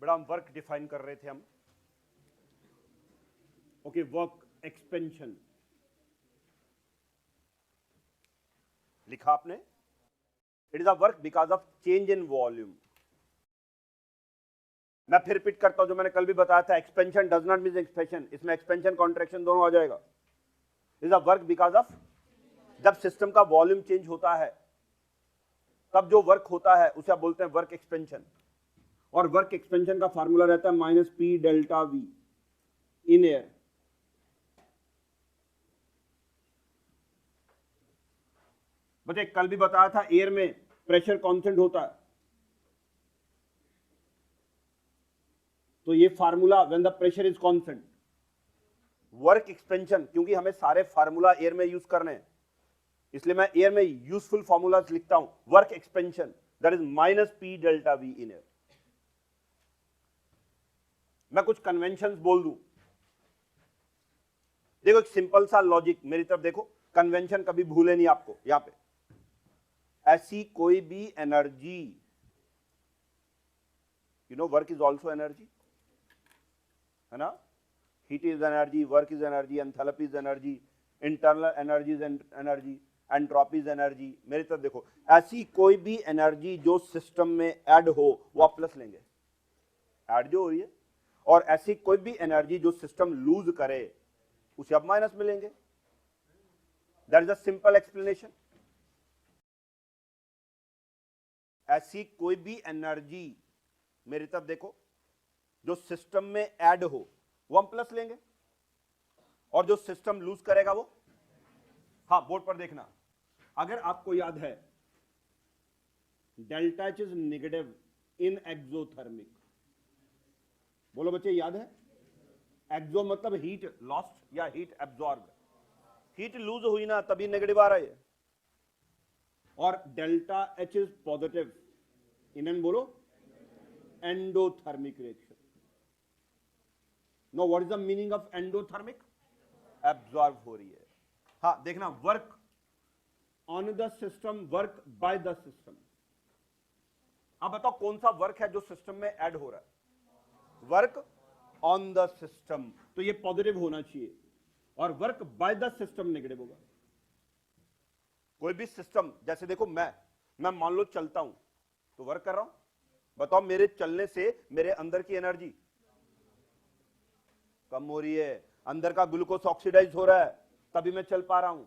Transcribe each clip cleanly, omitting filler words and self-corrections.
बड़ा हम work define कर रहे थे हम। ओके, वर्क एक्सपेंशन लिखा आपने, it is a work because of change in volume. मैं फिर रिपीट करता हूं जो मैंने कल भी बताया था, expansion does not mean expansion, इसमें एक्सपेंशन कॉन्ट्रैक्शन दोनों आ जाएगा। Is a work because of, जब सिस्टम का वॉल्यूम चेंज होता है तब जो वर्क होता है उसे आप बोलते हैं वर्क एक्सपेंशन। और वर्क एक्सपेंशन का फार्मूला रहता है minus P delta we in air. बच्चे कल भी बताया था एयर में प्रेशर कांस्टेंट होता है, तो ये formula when the pressure is constant. Work expansion, क्योंकि हमें सारे फार्मूला एयर में यूज करने हैं इसलिए मैं एयर में यूजफुल फार्मूलाज लिखता हूं। Work expansion that is minus P delta we in air. मैं कुछ कन्वेंशंस बोल दूं, देखो एक सिंपल सा लॉजिक, मेरी तरफ देखो, कन्वेंशन कभी भूले नहीं आपको। यहां पे ऐसी कोई भी energy, you know work is also energy, है ना, heat is energy, work is energy, enthalpy is energy, internal energy is energy, entropy is energy. मेरी तरफ देखो, ऐसी कोई भी एनर्जी जो सिस्टम में ऐड हो वो आप प्लस लेंगे, ऐड जो हो रही है, और ऐसी कोई भी एनर्जी जो सिस्टम लूज करे उसे आप माइनस में लेंगे। That is a simple explanation. ऐसी कोई भी एनर्जी, मेरी तरफ देखो, जो सिस्टम में ऐड हो वो हम प्लस लेंगे, और जो सिस्टम लूज करेगा वो, हाँ बोर्ड पर देखना, अगर आपको याद है delta H is negative in exothermic, बोलो बच्चे याद है? एक्सो मतलब हीट लॉस्ट या हीट एब्जॉर्ब, हीट लूज हुई ना तभी नेगेटिव आ रहा है। और delta H is positive in बोलो endothermic reaction. No what is the meaning of endothermic? Absorb हो रही है। हाँ देखना, work on the system, work by the system. अब बताओ कौन सा वर्क है जो सिस्टम में ऐड हो रहा है? वर्क ऑन द सिस्टम, तो ये पॉजिटिव होना चाहिए, और work by the system negative होगा। कोई भी सिस्टम, जैसे देखो मैं मान लो चलता हूं तो वर्क कर रहा हूं, बताओ मेरे चलने से मेरे अंदर की एनर्जी कम हो रही है, अंदर का ग्लूकोज ऑक्सीडाइज हो रहा है, तभी मैं चल पा रहा हूं,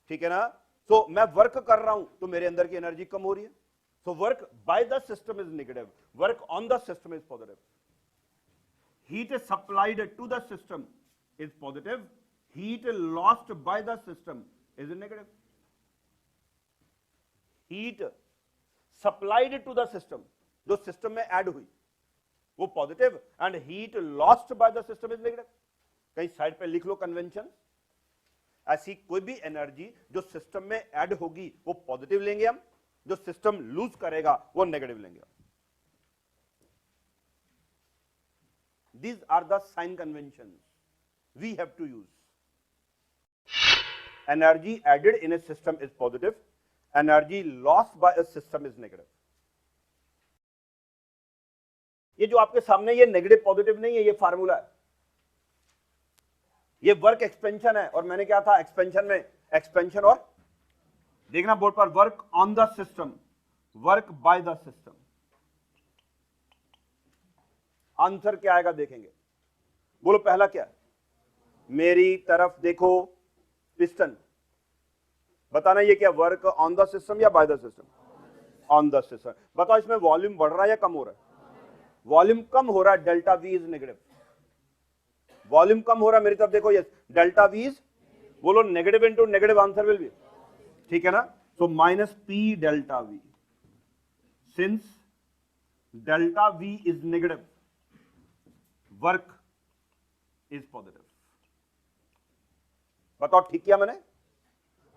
ठीक है ना। तो मैं वर्क कर रहा हूं तो मेरे अंदर की एनर्जी कम हो रही है। So work by the system is negative, work on the system is positive. Heat supplied to the system is positive, heat lost by the system is negative. Heat supplied to the system, जो system में add हुई वो positive, and heat lost by the system is negative. कहीं side पे लिख लो convention. ऐसी कोई भी एनर्जी जो सिस्टम में ऐड होगी वो पॉजिटिव लेंगे हम, जो सिस्टम लूज करेगा वो नेगेटिव लेंगे। These are the sign conventions we have to use. Energy added in a system is positive, energy lost by a system is negative. ये जो आपके सामने ये नेगेटिव पॉजिटिव नहीं है, ये फार्मूला है, ये वर्क एक्सपेंशन है। और मैंने क्या था एक्सपेंशन में, एक्सपेंशन और देखना बोर्ड पर, work on the system, work by the system. Answer क्या आएगा देखेंगे, बोलो पहला क्या? मेरी तरफ देखो, पिस्टन, बताना ये क्या, वर्क ऑन द सिस्टम या bye the system? On the system. बताओ इसमें वॉल्यूम बढ़ रहा है या कम हो रहा है? वॉल्यूम कम हो रहा है, delta V is negative. Volume कम हो रहा है, मेरी तरफ देखो, यस, डेल्टा वी इज, बोलो negative into negative, answer will be, ठीक है ना। So minus P delta V, since delta V is negative, work is positive. बताओ ठीक किया मैंने?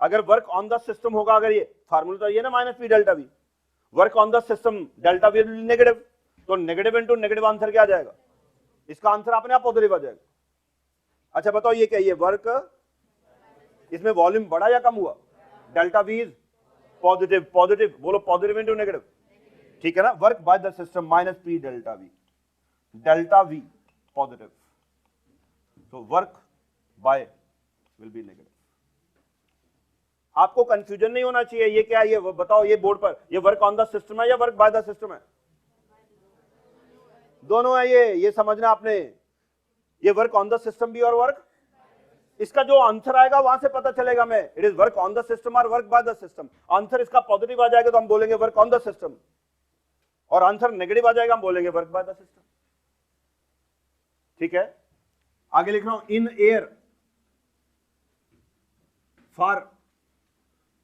अगर वर्क ऑन द सिस्टम होगा, अगर ये फार्मूला तो ये ना minus P delta we, work on the system delta we negative, तो नेगेटिव इंटू नेगेटिव आंसर क्या आ जाएगा? इसका आंसर अपने आप पॉजिटिव आ जाएगा। अच्छा बताओ ये क्या, ये वर्क, इसमें वॉल्यूम बढ़ा या कम हुआ? Delta V is positive, positive बोलो पॉजिटिव इंटू नेगेटिव, ठीक है ना। Work by the system minus P delta V. Delta V positive, तो work by will be negative. आपको कंफ्यूजन नहीं होना चाहिए, ये क्या है, ये बताओ, ये बोर्ड पर ये वर्क ऑन द सिस्टम है या वर्क बाय द सिस्टम है? दोनों है ये समझना आपने, ये वर्क ऑन द सिस्टम भी और वर्क, इसका जो आंसर आएगा वहां से पता चलेगा मैं it is work on the system और work by the system. Answer इसका पॉजिटिव आ जाएगा तो हम बोलेंगे वर्क ऑन द सिस्टम, और आंसर नेगेटिव आ जाएगा हम बोलेंगे वर्क बाय द सिस्टम। ठीक है, आगे लिख रहा हूं, in air for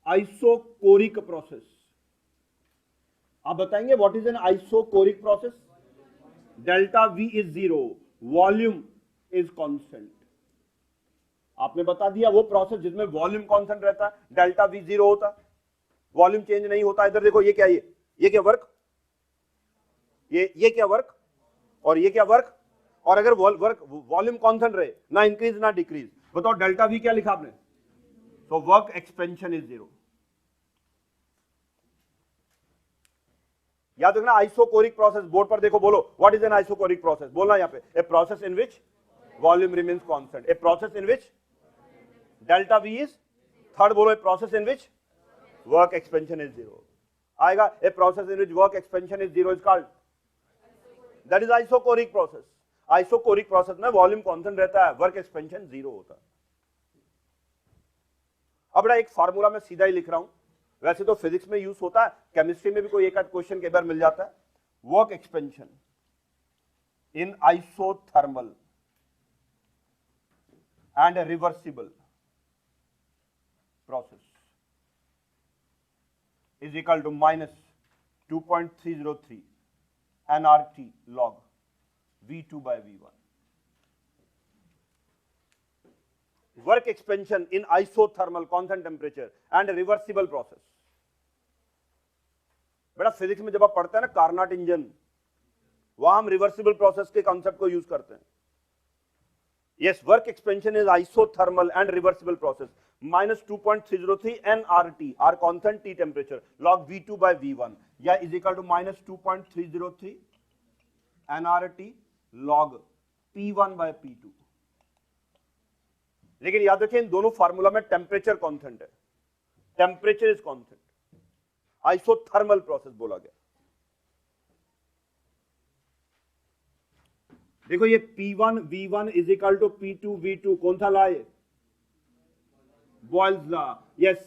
isochoric process. आप बताएंगे what is an isochoric process? Delta V is 0, volume is constant. आपने बता दिया वो प्रोसेस जिसमें वॉल्यूम कांस्टेंट रहता है, डेल्टा V 0 होता है, वॉल्यूम चेंज नहीं होता। इधर देखो, ये क्या है, ये क्या वर्क, ये क्या वर्क, और ये क्या वर्क, और अगर वॉल्यूम कांस्टेंट रहे, ना इंक्रीज ना डिक्रीज, बताओ डेल्टा V क्या लिखा आपने? तो वर्क एक्सपेंशन इज 0। याद रखना, आइसोकोरिक प्रोसेस, बोर्ड पर देखो, बोलो what is an isochoric process, बोलना यहां पे, a process in which volume remains constant, a process in which delta V is, third बोलो, a process in which work expansion is 0 आएगा, a process in which work expansion is 0 is called, that is isochoric process. Isochoric process में volume constant रहता है, work expansion 0 होता है। अब बड़ा एक फार्मूला मैं सीधा ही लिख रहा हूं, वैसे तो फिजिक्स में यूज होता है, केमिस्ट्री में भी कोई एक आध क्वेश्चन के बार मिल जाता है। Work expansion in isothermal and reversible process is equal to -2.303 nRT log V2 by V1। Work expansion in isothermal constant temperature and reversible process. बेटा फिजिक्स में जब आप पढ़ते हैं ना कार्नोट इंजन, वहां हम रिवर्सिबल प्रोसेस के कॉन्सेप्ट को यूज करते हैं। Yes, work expansion is isothermal and reversible process, -2.303 nRT, R constant T temperature, log V2 by V1, या is equal to -2.303 nRT log P1 by P2। लेकिन याद रखिए, इन दोनों फार्मूला में टेम्परेचर कांस्टेंट है, temperature is constant, isothermal process बोला गया। देखो ये P1 V1 is equal to P2 V2, कौन सा लॉ है? Boyle's law. Yes,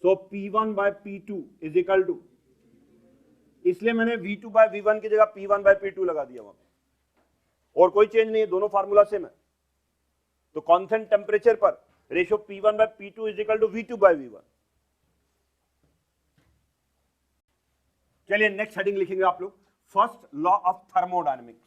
so P1 by P2 is equal to, इसलिए मैंने V2 by V1 की जगह P1 by P2 लगा दिया वहां, और कोई चेंज नहीं है, दोनों फार्मूला सेम है। तो कांस्टेंट टेम्परेचर पर ratio P1 by P2 is equal to V2 by V1। चलिए नेक्स्ट हेडिंग लिखेंगे आप लोग, फर्स्ट लॉ ऑफ थर्मोडायनेमिक्स।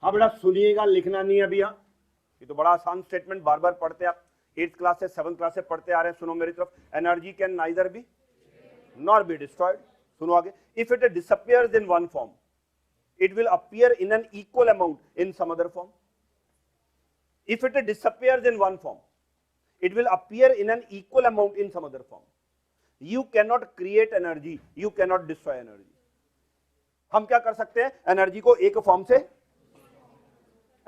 हाँ बेटा सुनिएगा, लिखना नहीं है अभी। यहां ये तो बड़ा आसान स्टेटमेंट, बार बार पढ़ते आप, 8th क्लास से 7th क्लास से पढ़ते आ रहे हैं। सुनो मेरी तरफ, energy can neither be nor be destroyed. सुनो आगे, if it disappears in one form it will appear in an equal amount in some other form. If it disappears in one form, it will appear in an equal amount in some other form. You cannot create energy, you cannot destroy energy. हम क्या कर सकते हैं? Energy को एक form से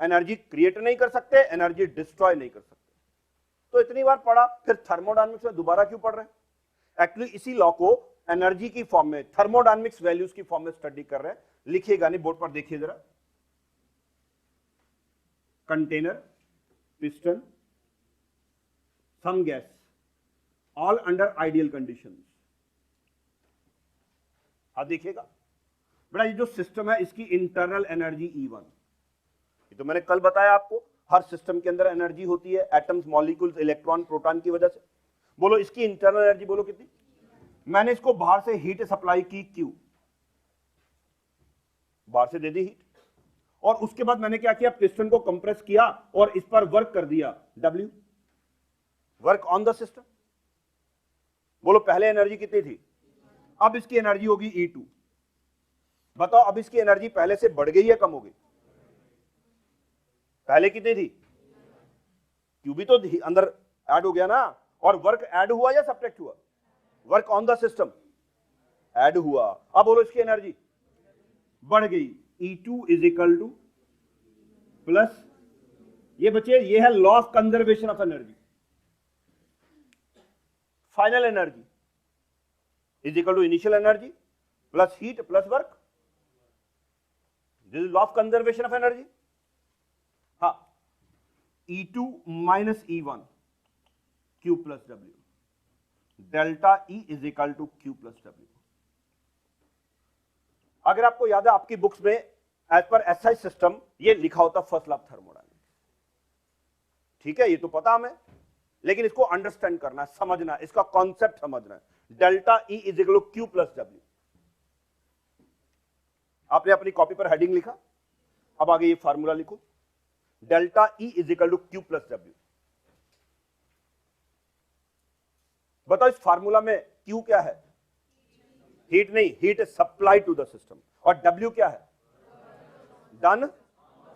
energy create नहीं कर सकते, एनर्जी डिस्ट्रॉय नहीं कर सकते। तो इतनी बार पढ़ा, फिर थर्मोडायनेमिक्स में दोबारा क्यों पढ़ रहे हैं? एक्चुअली इसी लॉ को एनर्जी की फॉर्म में, थर्मोडायनेमिक्स वैल्यूज की फॉर्म में स्टडी कर रहे हैं। लिखिएगा नहीं, बोर्ड पर देखिए जरा, container, piston, some gas, all under ideal conditions. हाँ देखिएगा बेटा, ये जो सिस्टम है इसकी इंटरनल एनर्जी E1, ये तो मैंने कल बताया आपको, हर सिस्टम के अंदर एनर्जी होती है, एटम्स, मॉलिक्यूल्स, इलेक्ट्रॉन, प्रोटॉन की वजह से। बोलो इसकी इंटरनल एनर्जी बोलो कितनी? मैंने इसको बाहर से हीट सप्लाई की Q, बाहर से दे दी हीट, और उसके बाद मैंने क्या किया? पिस्टन को कंप्रेस किया और इस पर वर्क कर दिया W, work on the system. बोलो पहले एनर्जी कितनी थी? अब इसकी एनर्जी होगी E2। बताओ अब इसकी एनर्जी पहले से बढ़ गई या कम हो गई? पहले कितनी थी? Q भी तो अंदर ऐड हो गया ना, और वर्क ऐड हुआ या सब्ट्रैक्ट हुआ? Work on the system add हुआ। अब बोलो इसकी एनर्जी बढ़ गई, E2 is equal two plus, ये बच्चे ये है law of conservation of energy, final energy is equal to initial energy plus heat plus work, this is law of conservation of energy. हाँ, E2 minus E1 Q plus W, delta E is equal to Q plus W। अगर आपको याद है आपकी books में as per SI system ये लिखा होता फर्स्ट लॉ ऑफ थर्मोडायनेमिक्स, ठीक है, ये तो पता हमें, लेकिन इसको अंडरस्टैंड करना है, समझना है, इसका कॉन्सेप्ट समझना है। Delta E is equal to Q plus W, आपने अपनी कॉपी पर हेडिंग लिखा, अब आगे ये फार्मूला लिखो, delta E is equal to Q plus W। बताओ इस फार्मूला में Q क्या है? हीट नहीं, heat supply to the system, और W क्या है? डन।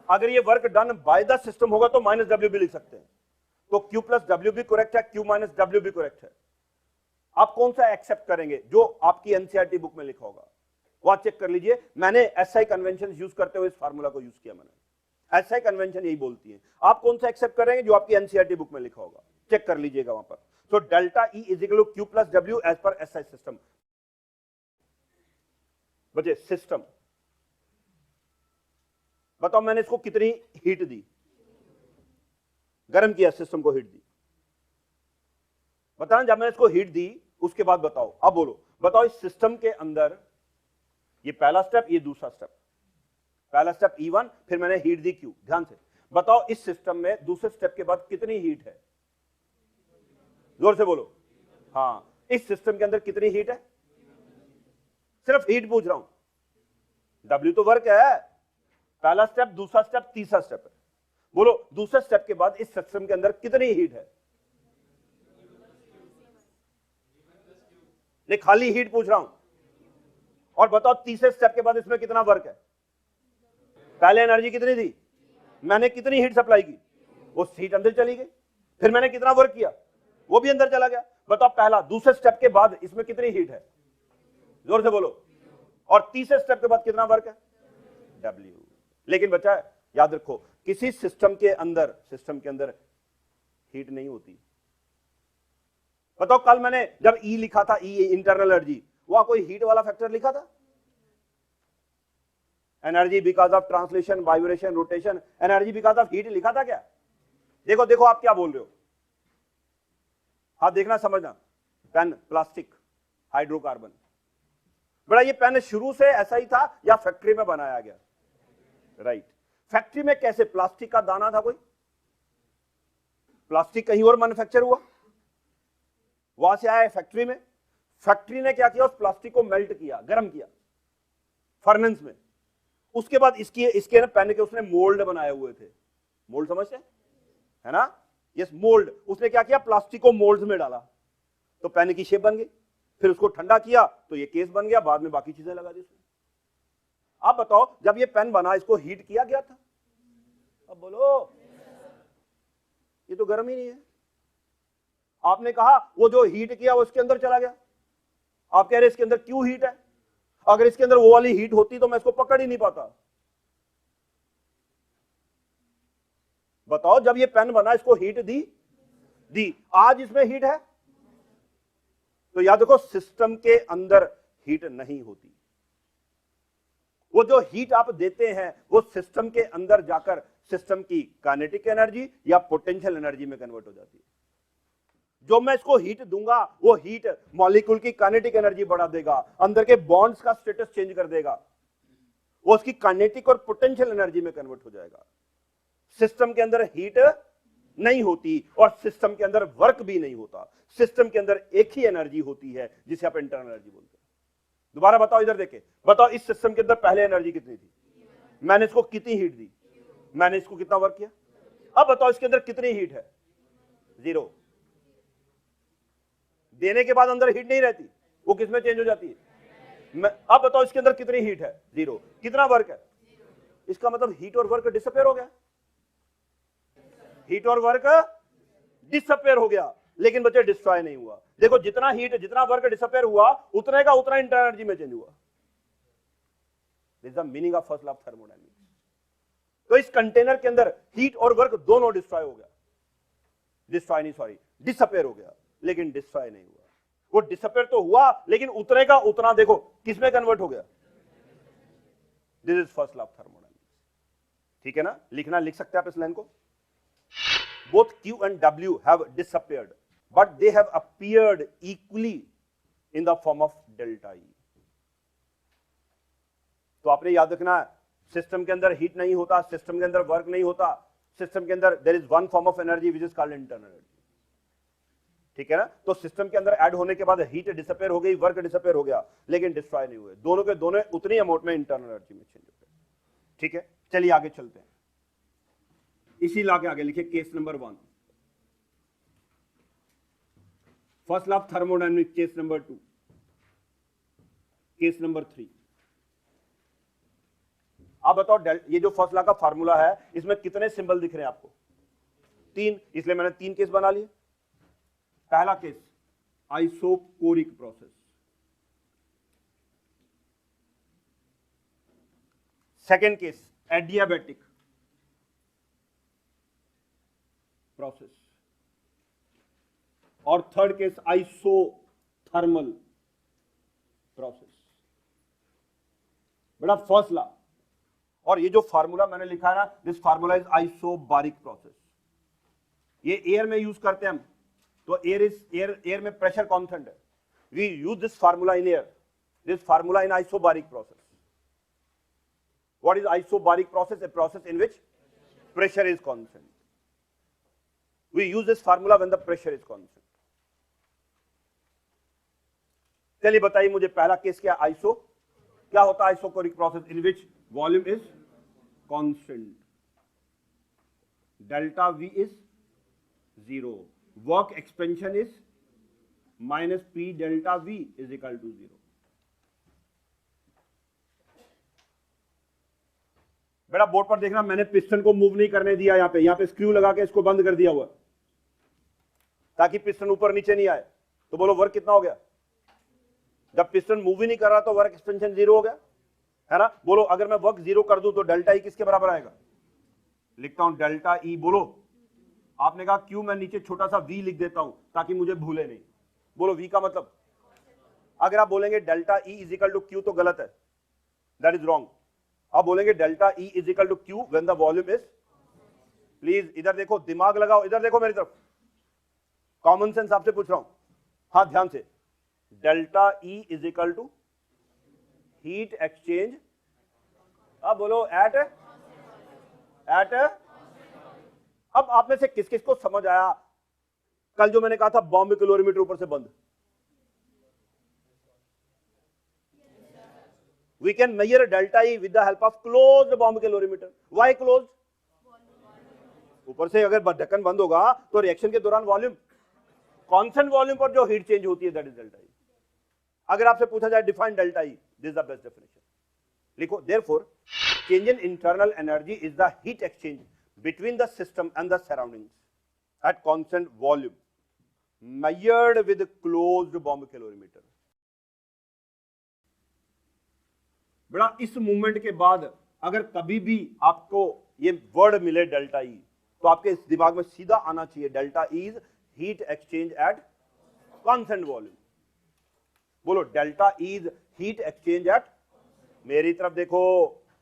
अगर ये work done by the system होगा तो माइनस W भी लिख सकते हैं, तो Q प्लस W भी करेक्ट है, Q माइनस W भी करेक्ट है। आप कौन सा एक्सेप्ट करेंगे? जो आपकी एनसीईआरटी बुक में लिखा होगा, वहां चेक कर लीजिए। मैंने एसआई कन्वेंशन यूज करते हुए इस फार्मूला को यूज किया, मैंने एसआई कन्वेंशन यही बोलती है। आप कौन सा एक्सेप्ट करेंगे? जो आपकी एनसीईआरटी बुक में लिखा होगा, चेक कर लीजिएगा वहां पर। So delta E is equal to Q plus W as per SI system. बचे सिस्टम, बताओ मैंने इसको कितनी हीट दी? गर्म किया, सिस्टम को हीट दी, बताना। जब मैंने इसको हीट दी उसके बाद बताओ, अब बोलो, बताओ इस सिस्टम के अंदर, ये पहला स्टेप, ये दूसरा स्टेप, पहला स्टेप E1, फिर मैंने हीट दी Q। ध्यान से बताओ इस सिस्टम में दूसरे स्टेप के बाद कितनी हीट है? जोर से बोलो। हाँ, इस सिस्टम के अंदर कितनी हीट है? सिर्फ हीट पूछ रहा हूं, W तो वर्क है। पहला स्टेप, दूसरा स्टेप, तीसरा स्टेप है, बोलो दूसरे स्टेप के बाद इस सिस्टम के अंदर कितनी हीट है? नहीं, खाली हीट पूछ रहा हूं। और बताओ तीसरे स्टेप के बाद इसमें कितना वर्क है? पहले एनर्जी कितनी थी? मैंने कितनी हीट सप्लाई की? वो हीट अंदर चली गई। फिर मैंने कितना वर्क किया? वो भी अंदर चला गया। बताओ पहला दूसरे स्टेप के बाद इसमें कितनी हीट है? जोर से बोलो। और तीसरे स्टेप के बाद कितना वर्क है? W। लेकिन बच्चा याद रखो, किसी सिस्टम के अंदर हीट नहीं होती। बताओ कल मैंने जब E लिखा था, E इंटरनल एनर्जी, वहां कोई हीट वाला फैक्टर लिखा था? Energy because of translation, vibration, rotation, energy because of heat लिखा था क्या? देखो देखो आप क्या बोल रहे हो, हाँ देखना समझना। Pen plastic, hydrocarbon. बड़ा ये पेन शुरू से ऐसा ही था या फैक्ट्री में बनाया गया? राइट। फैक्ट्री में कैसे? प्लास्टिक का दाना था कोई, प्लास्टिक कहीं और मैन्युफैक्चर हुआ, वहां से आया फैक्ट्री में। फैक्ट्री ने क्या किया? उस प्लास्टिक को मेल्ट किया, गर्म किया फर्नेस में। उसके बाद इसके ना पेन के उसने मोल्ड बनाए हुए थे। मोल्ड समझते है ना? Yes, mould. उसने क्या किया? प्लास्टिक को मोल्ड्स में डाला तो पेन की शेप बन गई। फिर उसको ठंडा किया तो ये केस बन गया, बाद में बाकी चीजें लगा दी उसने। आप बताओ जब ये पेन बना इसको हीट किया गया था? अब बोलो, ये तो गर्म ही नहीं है। आपने कहा वो जो हीट किया वो इसके अंदर चला गया, आप कह रहे इसके अंदर क्यों हीट है? अगर इसके अंदर वो वाली हीट होती तो मैं इसको पकड़ ही नहीं पाता। बताओ जब ये पेन बना इसको हीट दी, आज इसमें हीट है? तो याद रखो सिस्टम के अंदर हीट नहीं होती। वो जो हीट आप देते हैं वो सिस्टम के अंदर जाकर सिस्टम की काइनेटिक एनर्जी या पोटेंशियल एनर्जी में कन्वर्ट हो जाती है। जो मैं इसको हीट दूंगा वो हीट मॉलिक्यूल की काइनेटिक एनर्जी बढ़ा देगा, अंदर के बॉन्ड्स का स्टेटस चेंज कर देगा, वो उसकी काइनेटिक और पोटेंशियल एनर्जी में कन्वर्ट हो जाएगा। सिस्टम के अंदर हीट नहीं होती और सिस्टम के अंदर वर्क भी नहीं होता। सिस्टम के अंदर एक ही एनर्जी होती है जिसे आप इंटरनल एनर्जी बोलते हैं। दोबारा बताओ, इधर देखे, बताओ इस सिस्टम के अंदर पहले एनर्जी कितनी थी? मैंने इसको कितनी हीट दी? मैंने इसको कितना वर्क किया? अब बताओ इसके अंदर कितनी हीट है? 0। देने के बाद अंदर हीट नहीं रहती, वो किसमें चेंज हो जाती है? अब बताओ इसके अंदर कितनी हीट है? 0। कितना वर्क है? इसका मतलब हीट और वर्क डिसअपियर हो गया। हीट और वर्क डिसअपेयर हो गया, लेकिन बच्चे डिस्ट्रॉय नहीं हुआ। देखो जितना हीट, जितना वर्क डिसअपेयर हुआ, उतने का उतना इंटरनल एनर्जी में चेंज हुआ। This is the meaning of first law of thermodynamics. तो इस कंटेनर के अंदर हीट और वर्क दोनों डिस्ट्रॉय हो गया, डिस्ट्रॉय नहीं, सॉरी, डिसअपेयर हो गया, लेकिन डिस्ट्रॉय नहीं हुआ। वो डिसअपेयर तो हुआ, लेकिन उतने का उतना देखो किसमें कन्वर्ट हो गया। This is first law of thermodynamics. ठीक है ना, लिखना लिख सकते हैं आप इस लाइन को। Both Q and W have disappeared, but they have appeared equally in the form of delta E. तो आपने याद रखना, सिस्टम के अंदर हीट नहीं होता, सिस्टम के अंदर वर्क नहीं होता, सिस्टम के अंदर there is one form of energy which is called internal energy. ठीक है ना, तो सिस्टम के अंदर ऐड होने के बाद हीट डिसअपेयर हो गई, वर्क डिसअपेयर हो गया, लेकिन डिस्ट्रॉय नहीं हुए, दोनों के दोनों उतनी अमाउंट में इंटरनल एनर्जी में चेंज हो गए। ठीक है, चलिए आगे चलते हैं। इसी ला के आगे लिखे case number 1, first law of thermodynamics, case number 2, case number 3। आप बताओ, ये जो फर्स्ट लॉ का फार्मूला है, इसमें कितने सिंबल दिख रहे हैं आपको? 3, इसलिए मैंने 3 केस बना लिए। पहला case isochoric process, second case adiabatic process, और थर्ड केस आइसोथर्मल प्रोसेस। बेटा फर्स्ट लॉ, और ये जो फार्मूला मैंने लिखा है ना, this formula is isobaric process. ये एयर में यूज करते हैं हम, तो एयर में प्रेशर कांस्टेंट है। We use this formula in air, this formula in isobaric process. What is isobaric process? A process in which pressure is constant. We use this formula when the pressure is constant. चलिए बताइए मुझे, पहला case क्या? Iso, क्या होता है isochoric process? In which volume is constant, delta V is 0, work expansion is minus P delta V is equal to 0। बेटा board पर देखना, मैंने पिस्टन को मूव नहीं करने दिया, यहां पे स्क्रू लगा के इसको बंद कर दिया हुआ, ताकि पिस्टन ऊपर नीचे नहीं आए। तो बोलो वर्क कितना हो गया? जब पिस्टन मूव ही नहीं कर रहा तो वर्क एक्सपेंशन 0 हो गया, है ना? बोलो अगर मैं वर्क 0 कर दूं तो डेल्टा ई किसके बराबर आएगा? लिखता हूं डेल्टा ई। बोलो, आपने कहा क्यू, मैं नीचे छोटा सा वी लिख देता हूं ताकि मुझे भूले नहीं। बोलो वी का मतलब, अगर आप बोलेंगे delta E is equal to Q तो गलत है, दैट इज रॉन्ग। आप बोलेंगे delta E is equal to Q when the volume is, please इधर देखो, दिमाग लगाओ, इधर देखो मेरी तरफ, कॉमन सेंस आपसे पूछ रहा हूं, हाँ ध्यान से। Delta E is equal to heat exchange, अब बोलो एट, अब आप में से किस किस को समझ आया कल जो मैंने कहा था बॉम्ब कैलोरीमीटर ऊपर से बंद? We can measure delta E with the help of closed bomb calorimeter. Why closed? ऊपर से अगर ढक्कन बंद होगा तो रिएक्शन के दौरान वॉल्यूम, कांस्टेंट वॉल्यूम पर जो हीट चेंज होती है, दैट इज डेल्टा ई। अगर आपसे पूछा जाए define delta E, this is the best definition. लिखो, therefore change in internal energy is the heat exchange between the system and the surroundings at constant volume measured with closed bomb calorimeter। बेटा इस movement के बाद अगर कभी भी आपको ये वर्ड मिले डेल्टा ई, तो आपके इस दिमाग में सीधा आना चाहिए delta E is heat exchange at constant volume. बोलो delta E is heat exchange at, मेरी तरफ देखो,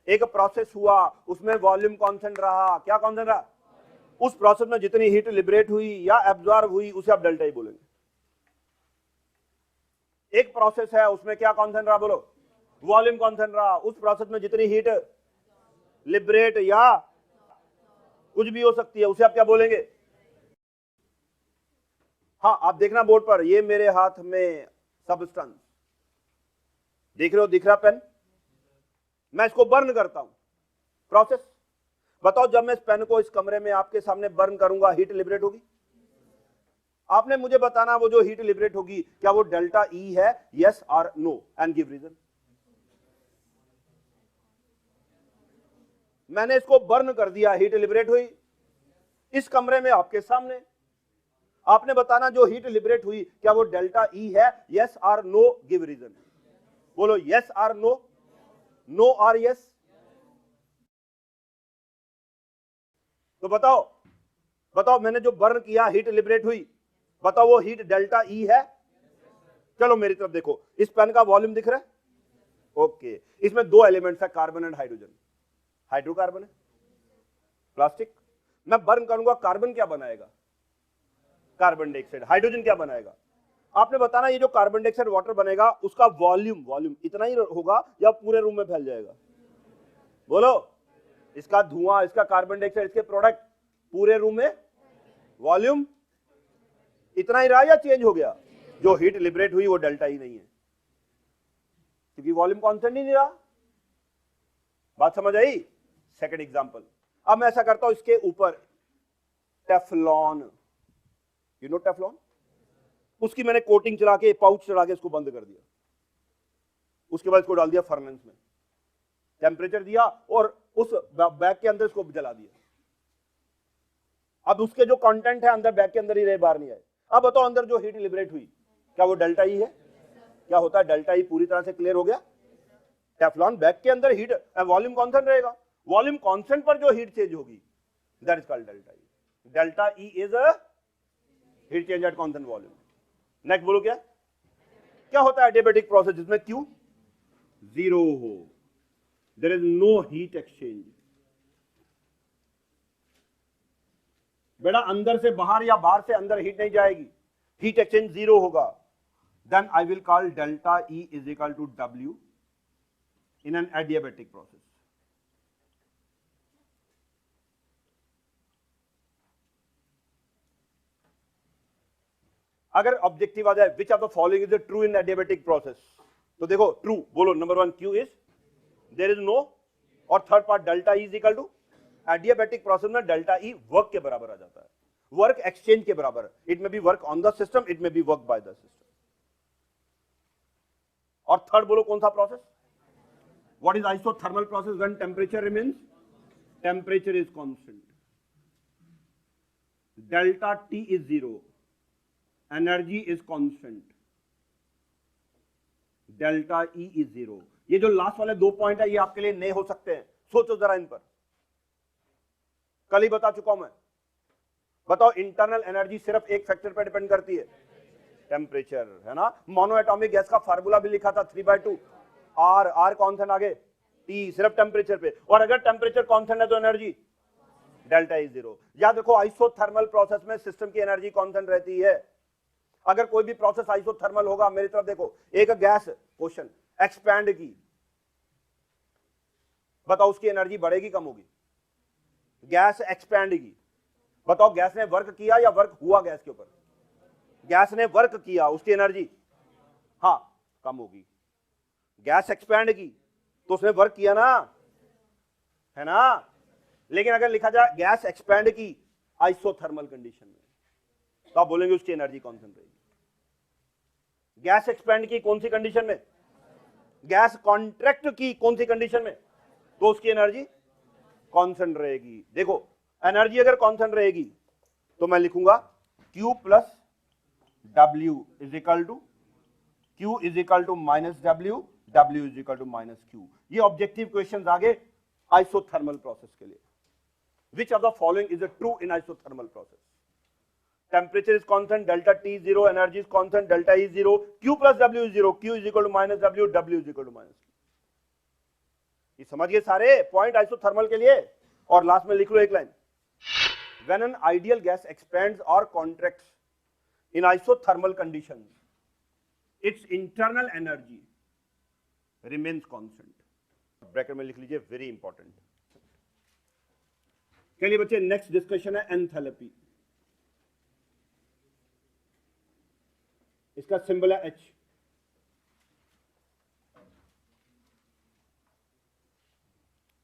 एक प्रोसेस हुआ उसमें वॉल्यूम कांस्टेंट रहा, क्या कांस्टेंट रहा? उस प्रोसेस में जितनी हीट लिबरेट हुई या एब्जॉर्ब हुई उसे आप डेल्टा ई बोलेंगे। एक प्रोसेस है उसमें क्या कांस्टेंट रहा? बोलो वॉल्यूम कांस्टेंट रहा। उस प्रोसेस में जितनी हीट लिबरेट या कुछ भी हो सकती है उसे आप क्या बोलेंगे? हाँ आप देखना बोर्ड पर, ये मेरे हाथ में सबस्टेंस देख रहे हो, दिख रहा पेन, मैं इसको बर्न करता हूं, प्रोसेस। बताओ जब मैं इस पेन को इस कमरे में आपके सामने बर्न करूंगा, हीट लिबरेट होगी? आपने मुझे बताना वो जो हीट लिबरेट होगी क्या वो डेल्टा ई है, यस और नो, एंड गिव रीजन। मैंने इसको बर्न कर दिया, हीट लिबरेट हुई इस कमरे में आपके सामने, आपने बताना जो हीट लिबरेट हुई क्या वो डेल्टा ई है? यस और नो, गिव रीजन। बोलो यस और नो, नो और यस। तो बताओ बताओ, मैंने जो बर्न किया हीट लिबरेट हुई, बताओ वो हीट डेल्टा ई है? चलो मेरी तरफ देखो, इस पेन का वॉल्यूम दिख रहा है? ओके, इसमें दो एलिमेंट्स है, कार्बन एंड हाइड्रोजन। हाइड्रोकार्बन है, प्लास्टिक। मैं बर्न करूंगा, कार्बन क्या बनाएगा? Carbon dioxide. हाइड्रोजन क्या बनाएगा? आपने बताना ये जो कार्बन डाइऑक्साइड वाटर बनेगा उसका वॉल्यूम इतना ही होगा या पूरे रूम में फैल जाएगा? बोलो, इसका धुआं, इसका कार्बन डाइऑक्साइड, इसके प्रोडक्ट पूरे रूम में वॉल्यूम इतना ही रहा या चेंज हो गया? जो हीट लिबरेट हुई वो डेल्टा ही नहीं है, क्योंकि वॉल्यूम कांस्टेंट ही नहीं रहा। बात समझ आई? सेकंड एग्जांपल, अब मैं ऐसा करता हूं, इसके ऊपर टेफ्लॉन, यू नो टेफ्लॉन, उसकी मैंने कोटिंग चला के, पाउच चढ़ा के इसको बंद कर दिया। उसके बाद इसको डाल दिया फर्नेस में, टेम्परेचर दिया और उस बैग के अंदर इसको जला दिया। अब उसके जो कंटेंट है अंदर बैग के अंदर ही रहे, बाहर नहीं आए। अब बताओ अंदर जो हीट लिबरेट हुई क्या वो डेल्टा ई है? क्या होता है? डेल्टा ई पूरी तरह से क्लियर हो गया। टेफ्लॉन बैग के अंदर हीट, वॉल्यूम कांस्टेंट रहेगा, वॉल्यूम कांस्टेंट पर जो हीट चेंज होगी that is called delta E. Delta E is a heat change at constant volume. Next बोलो, क्या होता है एडियाबैटिक प्रोसेस जिसमें Q जीरो हो, there is no heat exchange. बेटा अंदर से बाहर या बाहर से अंदर हीट नहीं जाएगी, हीट एक्सचेंज जीरो होगा। Then I will call delta E is equal to W in an adiabatic process. अगर ऑब्जेक्टिव आ जाए which of the following is true in adiabatic process, तो देखो ट्रू बोलो, number 1 Q is there is no, और third part delta E is equal to, adiabatic process में delta E work के बराबर आ जाता है, वर्क एक्सचेंज के बराबर। It may be work on the system, it may be work by the system. और third बोलो कौन सा process? What is isothermal process? When temperature remains, temperature is constant, delta T is zero, energy is constant, delta E is zero. ये जो last वाले दो point है ये आपके लिए नए हो सकते हैं, सोचो जरा इन पर, कल ही बता चुका हूं मैं। बताओ इंटरनल एनर्जी सिर्फ एक फैक्टर पर डिपेंड करती है, टेम्परेचर, है ना। मोनो एटॉमिक गैस का फार्मूला भी लिखा था 3/2 R कांस्टेंट, आगे T सिर्फ टेम्परेचर पे, और अगर टेम्परेचर कांस्टेंट है तो एनर्जी डेल्टा इज जीरो। याद रखो आइसोथर्मल प्रोसेस में सिस्टम की एनर्जी कांस्टेंट रहती है। अगर कोई भी प्रोसेस आइसोथर्मल होगा, मेरी तरफ देखो, एक गैस क्वेश्चन एक्सपैंड की, बताओ उसकी एनर्जी बढ़ेगी कम होगी? गैस एक्सपैंड की, बताओ गैस ने वर्क किया या वर्क हुआ गैस के ऊपर? गैस ने वर्क किया, उसकी एनर्जी हाँ कम होगी। गैस एक्सपैंड की तो उसने वर्क किया ना, है ना। लेकिन अगर लिखा जाए गैस एक्सपैंड की आइसोथर्मल कंडीशन में, तो आप बोलेंगे उसकी एनर्जी कांस्टेंट रहेगी। गैस एक्सपैंड की कौन सी कंडीशन में? गैस कॉन्ट्रैक्ट की कौन सी कंडीशन में? तो उसकी एनर्जी कांस्टेंट रहेगी। देखो एनर्जी अगर कांस्टेंट रहेगी तो मैं लिखूंगा Q plus W is equal to Q is equal to minus W, W is equal to minus Q। ये ऑब्जेक्टिव क्वेश्चन आगे आइसोथर्मल प्रोसेस के लिए। Which of the following is true in isothermal process? Temperature is constant, delta T zero, energy is constant, delta E zero, Q plus W is zero, Q is equal to minus W, W is equal to minus Q। ये समझ गए सारे point isothermal के लिए। और last में लिख लो एक line, when an ideal gas expands और contracts in isothermal conditions, its internal energy remains constant. Bracket में लिख लीजिए, वेरी इंपॉर्टेंट। चलिए बच्चे नेक्स्ट डिस्कशन है एंथैल्पी। इसका सिंबल है H।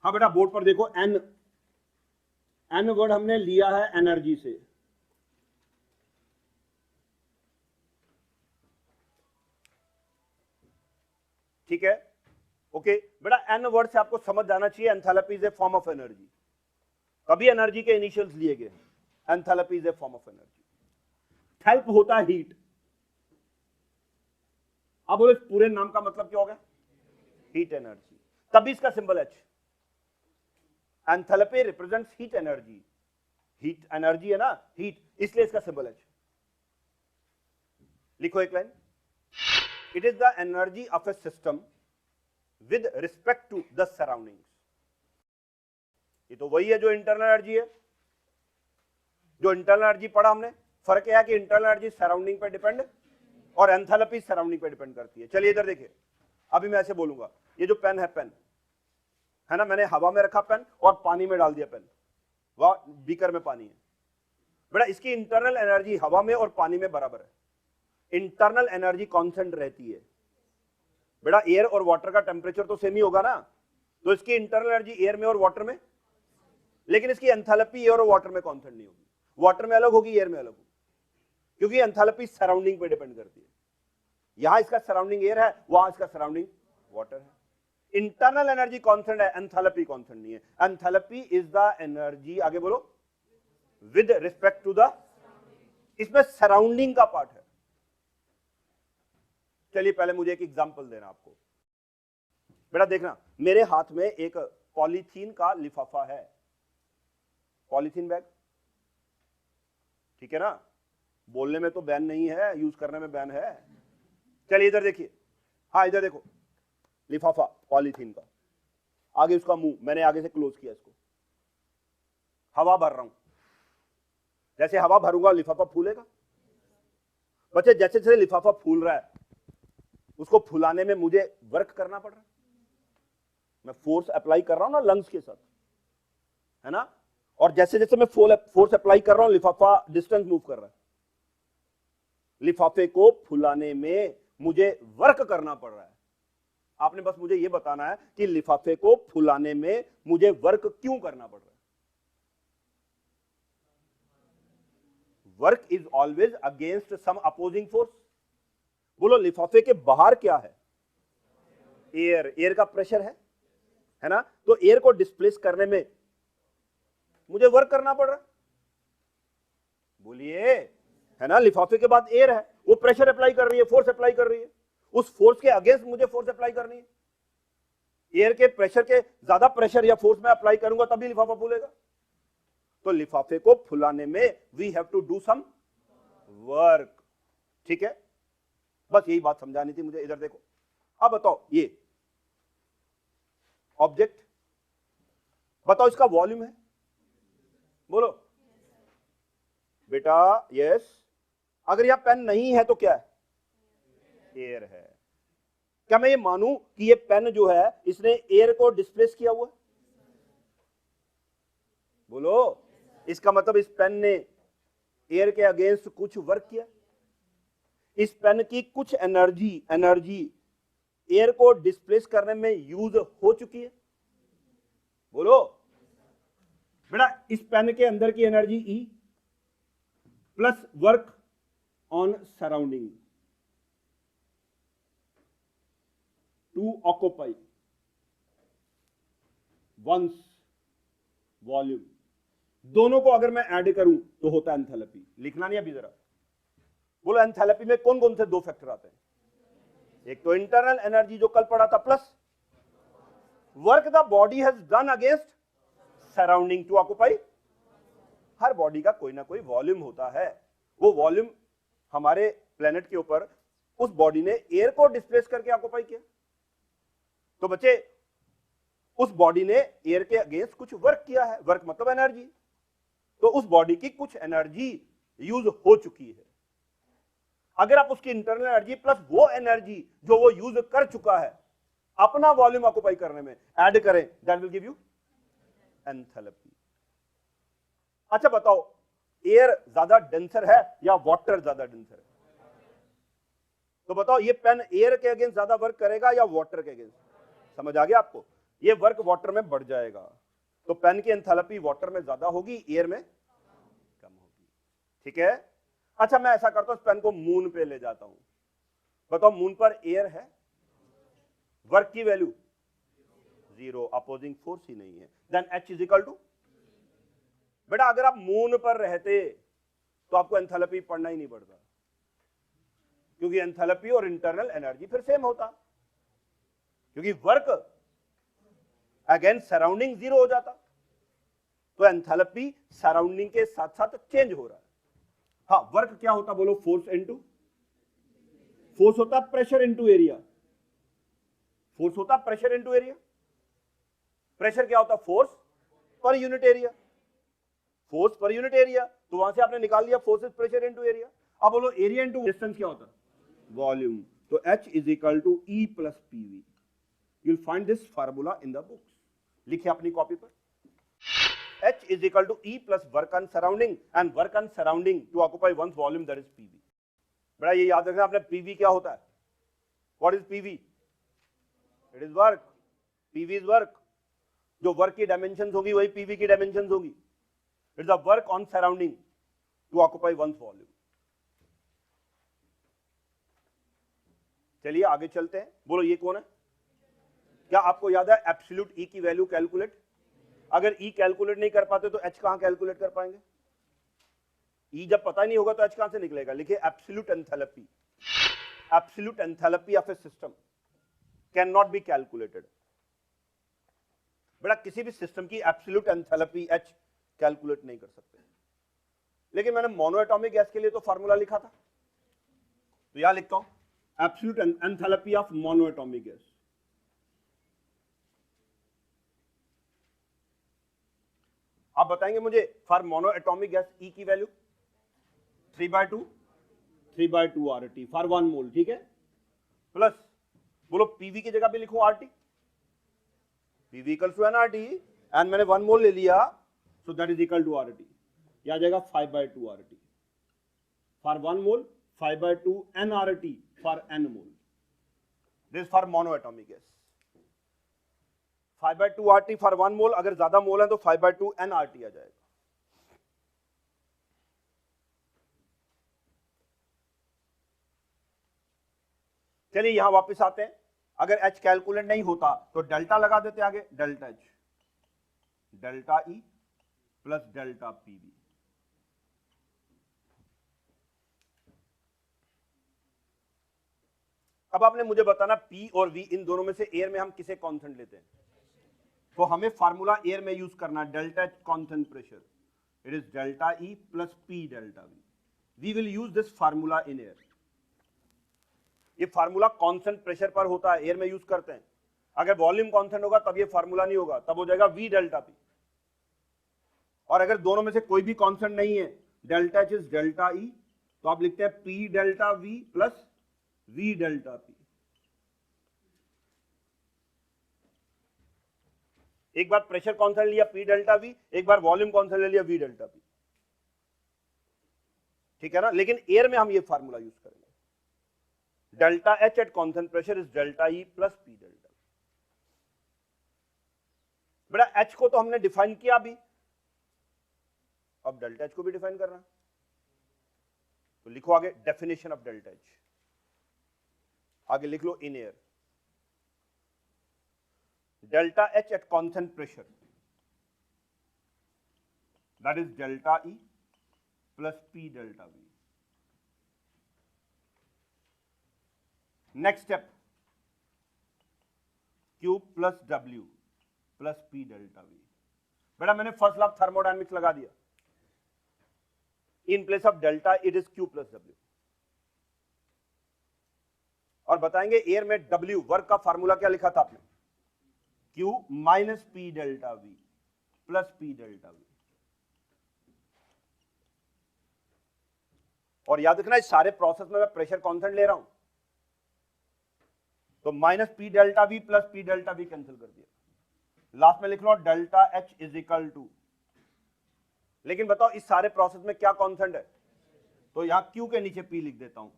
हाँ बेटा बोर्ड पर देखो, एन वर्ड हमने लिया है एनर्जी से। ठीक है, ओके बेटा, एन वर्ड से आपको समझ जाना चाहिए enthalpy is a form of energy. कभी एनर्जी के इनिशियल्स लिए गए, enthalpy is a form of energy. स्थल्प होता है हीट। अब बोलो इस पूरे नाम का मतलब क्या हो गया? Heat energy. तभी इसका symbol H. Enthalpy represents heat energy. Heat energy है ना, हीट, इसलिए इसका सिंबल एच। लिखो एक line, it is the energy of a system with respect to the surroundings. ये तो वही है जो इंटरनल एनर्जी है, जो इंटरनल एनर्जी पढ़ा हमने। फर्क यह है कि इंटरनल एनर्जी सराउंडिंग पर डिपेंड और एंथैल्पी सराउंडिंग पर डिपेंड करती है। चलिए इधर देखिए, अभी मैं ऐसे बोलूंगा, ये जो पेन है ना, मैंने हवा में रखा पेन और पानी में डाल दिया पेन, वह बीकर में पानी है। बेटा इसकी इंटरनल एनर्जी हवा में और पानी में बराबर है। इंटरनल एनर्जी कांस्टेंट रहती है। बेटा एयर और वाटर का टेम्परेचर तो सेम ही होगा ना, तो इसकी इंटरनल एनर्जी एयर में और वाटर में, लेकिन इसकी एंथैल्पी एयर और वाटर में कांस्टेंट नहीं होगी। वाटर में अलग होगी, एयर में अलग होगी, क्योंकि एंथैल्पी सराउंडिंग पे डिपेंड करती है। यहां इसका सराउंडिंग एयर है, वहां इसका सराउंडिंग वाटर है। इंटरनल एनर्जी कांस्टेंट है, एंथैल्पी कांस्टेंट नहीं है। एंथैल्पी इज द एनर्जी, आगे बोलो, विद रिस्पेक्ट टू द, इसमें सराउंडिंग का पार्ट है। चलिए पहले मुझे एक एग्जांपल देना आपको। बेटा देखना, मेरे हाथ में एक पॉलीथीन का लिफाफा है, पॉलीथीन बैग, ठीक है ना। बोलने में तो बैन नहीं है, यूज करने में बैन है। चलिए इधर देखिए, हाँ इधर देखो, लिफाफा पॉलीथीन का, आगे उसका मुंह मैंने आगे से क्लोज किया इसको, हवा भर रहा हूं। जैसे हवा भरूंगा लिफाफा फूलेगा। बच्चे जैसे जैसे लिफाफा फूल रहा है, उसको फुलाने में मुझे वर्क करना पड़ रहा है। मैं फोर्स अप्लाई कर रहा हूं ना लंग्स के साथ, है ना। और जैसे जैसे मैं फोर्स अप्लाई कर रहा हूं, लिफाफा डिस्टेंस मूव कर रहा है। लिफाफे को फुलाने में मुझे वर्क करना पड़ रहा है। आपने बस मुझे यह बताना है कि लिफाफे को फुलाने में मुझे वर्क क्यों करना पड़ रहा है। Work is always against some opposing force. बोलो लिफाफे के बाहर क्या है? एयर, एयर का प्रेशर है ना। तो एयर को डिस्प्लेस करने में मुझे वर्क करना पड़ रहा है। बोलिए, है ना। लिफाफे के बाद एयर है, वो प्रेशर अप्लाई कर रही है, फोर्स अप्लाई कर रही है। उस फोर्स के अगेंस्ट मुझे फोर्स अप्लाई करनी है। एयर के प्रेशर के ज्यादा प्रेशर या फोर्स में अप्लाई करूंगा तभी लिफाफा फूलेगा। तो लिफाफे को फुलाने में we have to do some work, ठीक है। बस यही बात समझानी थी मुझे। इधर देखो, अब बताओ, ये ऑब्जेक्ट, बताओ इसका वॉल्यूम है, बोलो बेटा। यस, अगर यह पेन नहीं है तो क्या है? एयर है। क्या मैं ये मानूं कि ये पेन जो है इसने एयर को डिस्प्लेस किया हुआ है? बोलो, इसका मतलब इस पेन ने एयर के अगेंस्ट कुछ वर्क किया। इस पेन की कुछ एनर्जी एयर को डिस्प्लेस करने में यूज हो चुकी है। बोलो बेटा, इस पेन के अंदर की energy E plus work on surrounding to occupy once volume, दोनों को अगर मैं ऐड करूं तो होता है एंथैल्पी। लिखना नहीं अभी जरा। बोलो एंथैल्पी में कौन कौन से दो फैक्टर आते हैं? एक तो इंटरनल एनर्जी जो कल पढ़ा था, plus work the body has done against surrounding to occupy. हर बॉडी का कोई ना कोई वॉल्यूम होता है। वो वॉल्यूम हमारे प्लेनेट के ऊपर उस बॉडी ने एयर को डिस्प्लेस करके ऑक्यूपाई किया। तो बच्चे, उस बॉडी ने एयर के अगेंस्ट कुछ वर्क किया है। वर्क मतलब एनर्जी। तो उस बॉडी की कुछ एनर्जी यूज हो चुकी है। अगर आप उसकी इंटरनल एनर्जी प्लस वो एनर्जी जो वो यूज कर चुका है अपना वॉल्यूम ऑक्यूपाई करने में ऐड करें, that will give you enthalpy. अच्छा बताओ, एयर ज्यादा डेंसर है या वाटर ज्यादा डेंसर है? तो बताओ, ये पेन एयर के अगेंस्ट ज्यादा वर्क करेगा या वाटर के अगेंस्ट? समझ आ गया आपको? ये वर्क वाटर में बढ़ जाएगा, तो पेन की एंथैल्पी वाटर में ज्यादा होगी, एयर में कम होगी, ठीक है। अच्छा, मैं ऐसा करता हूं, इस पेन को मून पे ले जाता हूं। बताओ, मून पर एयर है, वर्क की वैल्यू 0, अपोजिंग फोर्स ही नहीं है, then H is equal to. बेटा अगर आप मून पर रहते तो आपको एंथैल्पी पढ़ना ही नहीं पड़ता, क्योंकि एंथैल्पी और इंटरनल एनर्जी फिर सेम होता, क्योंकि वर्क अगेंस्ट सराउंडिंग जीरो हो जाता, तो एंथैल्पी सराउंडिंग के साथ साथ चेंज हो रहा है। हाँ, वर्क क्या होता बोलो? फोर्स इनटू, फोर्स होता प्रेशर इनटू एरिया, फोर्स होता प्रेशर इनटू एरिया। प्रेशर क्या होता? Force per unit area, force per unit area, तो वहां से आपने निकाल लिया force is pressure into area. अब बोलो एरिया इनटू डिस्टेंस क्या होता? वॉल्यूम। तो H is equal to E plus PV। You will find this formula in the books, लिखिए अपनी कॉपी पर। H is equal to E plus work on surrounding and work on surrounding to occupy one's volume, that is PV। बड़ा ये याद रखना आपने, PV क्या होता है? What is PV? It is work। PV is work। जो वर्क की डायमेंशंस होगी वही PV की डायमेंशंस होगी। It's the work on surrounding to occupy one's volume। चलिए आगे चलते हैं। बोलो ये कौन है? क्या आपको याद है एब्सोल्यूट E की वैल्यू कैलकुलेट? अगर E कैलकुलेट नहीं कर पाते तो H कहां कैलकुलेट कर पाएंगे? E जब पता नहीं होगा तो H कहां से निकलेगा? लिखिए absolute enthalpy. Absolute enthalpy of a system can not be calculated. बेटा किसी भी सिस्टम की एब्सोल्यूट एंथैल्पी H कैलकुलेट नहीं कर सकते, लेकिन मैंने मोनोएटॉमिक गैस के लिए तो फार्मूला लिखा था, तो यहां लिखता हूं absolute enthalpy of monoatomic gas. आप बताएंगे मुझे फॉर मोनोएटॉमिक गैस E की वैल्यू 3/2 RT फॉर 1 मोल, ठीक है? प्लस बोलो PV की जगह पे लिखूं RT, PV equals to nRT, and मैंने 1 मोल ले लिया, so that is equal to RT। यह आ जाएगा 5/2 RT for 1 mole, 5/2 nRT for n mole. This for monoatomic gas. 5/2 RT for 1 mole, अगर ज्यादा मोल है तो 5/2 nRT आ जाएगा। चलिए यहां वापस आते हैं। अगर H कैलकुलेट नहीं होता तो डेल्टा लगा देते आगे, delta H, delta E plus delta PV। अब आपने मुझे बताना P और V इन दोनों में से एयर में हम किसे कांस्टेंट लेते हैं? तो हमें फार्मूला एयर में यूज करना, delta H constant pressure, it is delta E plus P delta V। We will use this formula in air. ये फार्मूला कांस्टेंट प्रेशर पर होता है, एयर में यूज करते हैं। अगर वॉल्यूम कांस्टेंट होगा तब ये फार्मूला नहीं होगा, तब हो जाएगा V डेल्टा P। और अगर दोनों में से कोई भी कांस्टेंट नहीं है, delta H is delta E, तो आप लिखते हैं P delta V plus V delta P। एक बार प्रेशर कांस्टेंट लिया P डेल्टा V, एक बार वॉल्यूम कांस्टेंट ले लिया V डेल्टा P, ठीक है ना? लेकिन एयर में हम ये फार्मूला यूज करेंगे, delta H at constant pressure is delta E plus P delta. बेटा H को तो हमने डिफाइन किया अभी, अब डेल्टा H को भी डिफाइन करना, तो लिखो आगे डेफिनेशन ऑफ डेल्टा H। आगे लिख लो in air, delta H at constant pressure that is delta E plus P delta V। Next step, Q plus W plus P delta V। बेटा मैंने फर्स्ट लॉ थर्मोडायनेमिक्स लगा दिया, in place of delta it is Q plus W। और बताएंगे air में W work का formula क्या लिखा था आपने? Q minus P delta V plus P delta V। और याद रखना इस सारे प्रोसेस में मैं प्रेशर कांस्टेंट ले रहा हूं, तो minus P delta V plus P delta V cancel कर दिया, लास्ट में लिख लो delta H is equal to, लेकिन बताओ इस सारे प्रोसेस में क्या कांस्टेंट है? तो यहां Q के नीचे P लिख देता हूं,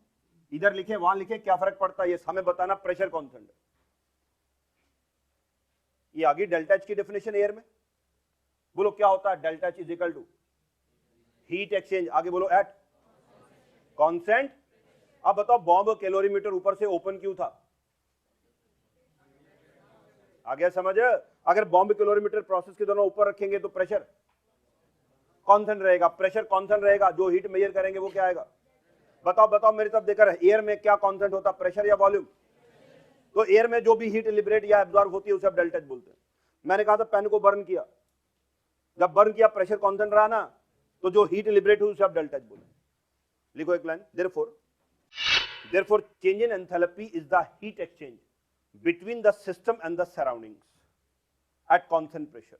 इधर लिखे वहां लिखे, क्या फर्क पड़ता है? ये हमें बताना प्रेशर कांस्टेंट है। ये आ गई डेल्टा H की डेफिनेशन एयर में। बोलो क्या होता है? Delta H is equal to heat exchange, आगे बोलो एट कांस्टेंट। अब बताओ बॉम्ब कैलोरीमीटर ऊपर से ओपन क्यों था? आ गया समझ? अगर बॉम्ब कैलोरीमीटर प्रोसेस के दोनों ऊपर रखेंगे तो प्रेशर कांस्टेंट रहेगा, प्रेशर कांस्टेंट रहेगा, जो हीट मेजर करेंगे वो क्या आएगा? बताओ बताओ मेरी तरफ देखकर, एयर में क्या कांस्टेंट होता है, प्रेशर या वॉल्यूम? तो एयर में जो भी हीट लिबरेट या एब्जॉर्ब होती है उसे आप डेल्टा एच बोलते हैं। मैंने कहा था पेन को बर्न किया, जब बर्न किया प्रेशर कांस्टेंट रहा ना, तो जो हीट लिबरेट हुई उसे आप डेल्टा एच बोले। लिखो एक line, therefore change in enthalpy is the heat exchange between the system and the surroundings at constant pressure।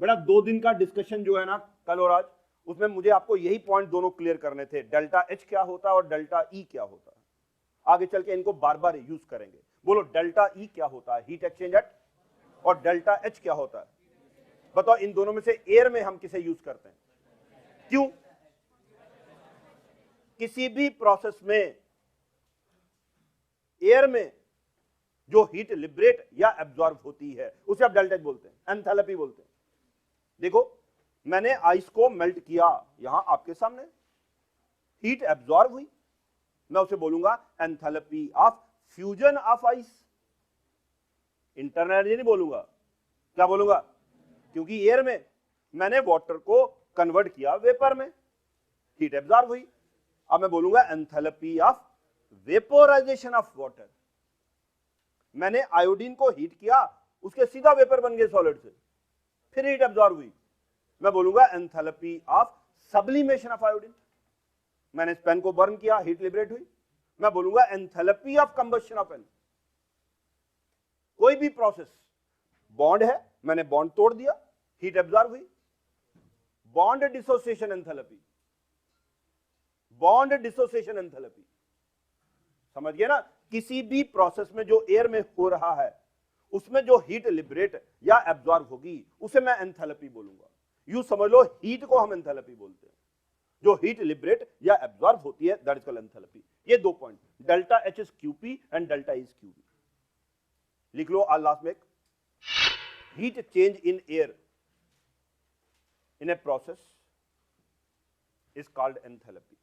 बेटा 2 दिन का डिस्कशन जो है ना कल और आज, उसमें मुझे आपको यही पॉइंट दोनों क्लियर करने थे, डेल्टा एच क्या होता है और डेल्टा ई क्या होता है। आगे चल के इनको बार बार यूज करेंगे। बोलो डेल्टा ई क्या होता है, हीट एक्सचेंज एट, और डेल्टा एच क्या होता है? बताओ इन दोनों में से एयर में हम किसे यूज करते हैं? क्यों? किसी भी प्रोसेस में एयर में जो हीट लिबरेट या एब्जॉर्ब होती है उसे आप डेल्टा एच बोलते हैं, एंथैल्पी बोलते हैं। देखो मैंने आइस को मेल्ट किया, यहां आपके सामने हीट एब्जॉर्ब हुई, मैं उसे बोलूंगा enthalpy of fusion of ice. Internal energy नहीं बोलूंगा, क्या बोलूंगा? क्योंकि एयर में मैंने वाटर को कन्वर्ट किया वेपर में, हीट एब्जॉर्ब हुई, अब मैं बोलूंगा enthalpy of vaporisation of water. मैंने आयोडीन को हीट किया, उसके सीधा वेपर बन गए सॉलिड से, फिर हीट एब्जॉर्ब हुई, मैं बोलूंगा enthalpy of sublimation of iodine. मैंने इस पेन को बर्न किया, हीट लिबरेट हुई, मैं बोलूंगा enthalpy of combustion of pen. कोई भी प्रोसेस, बॉन्ड है, मैंने बॉन्ड तोड़ दिया, हीट एब्जॉर्ब हुई, bond dissociation enthalpy, bond dissociation enthalpy. समझ गए ना? किसी भी प्रोसेस में जो एयर में हो रहा है उसमें जो हीट लिबरेट या एब्जॉर्ब होगी उसे मैं एंथैल्पी बोलूंगा। यूं समझ लो हीट को हम एंथैल्पी बोलते हैं, जो हीट लिबरेट या एब्जॉर्ब होती है दैट इज कॉल्ड एंथैल्पी। ये 2 point, delta H is QP and delta is QB. लिख लो आज लास्ट में, heat change in air in a process is called enthalpy.